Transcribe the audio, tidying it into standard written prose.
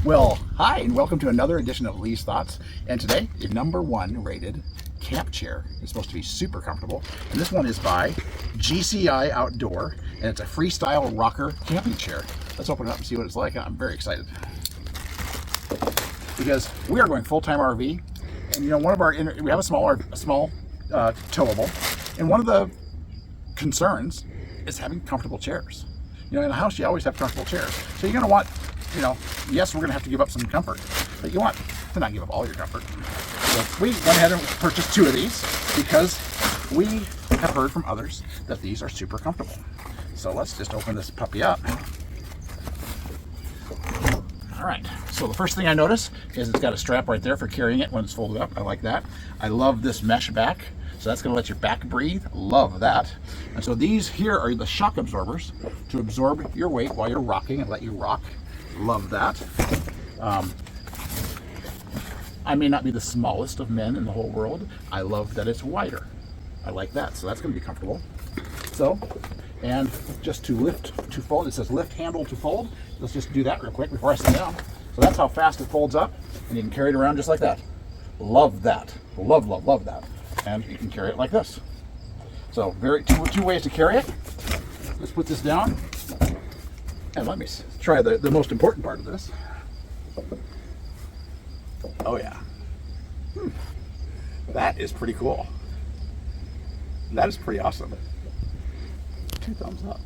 Well, hi, and welcome to another edition of Lee's Thoughts. And today, a #1 rated camp chair. It's supposed to be super comfortable. And this one is by GCI Outdoor, and it's a freestyle rocker camping chair. Let's open it up and see what it's like. I'm very excited because we are going full-time RV, and we have a small towable, and one of the concerns is having comfortable chairs. In a house you always have comfortable chairs, so you're going to want, yes, we're going to have to give up some comfort, but you want to not give up all your comfort. So we went ahead and purchased 2 of these because we have heard from others that these are super comfortable. So let's just open this puppy up. All right, so the first thing I notice is it's got a strap right there for carrying it when it's folded up. I like that. I love this mesh back, so that's going to let your back breathe. Love that. And so these here are the shock absorbers to absorb your weight while you're rocking and let you rock. Love that. I may not be the smallest of men in the whole world. I love that it's wider. I like that, so that's going to be comfortable. So, and just to fold, it says lift handle to fold. Let's just do that real quick before I sit down. So that's how fast it folds up, and you can carry it around just like that. Love that. Love, love, love that. And you can carry it like this. So two ways to carry it. Let's put this down, and let me try the most important part of this. Oh yeah. That is pretty cool. That is pretty awesome. 2 thumbs up.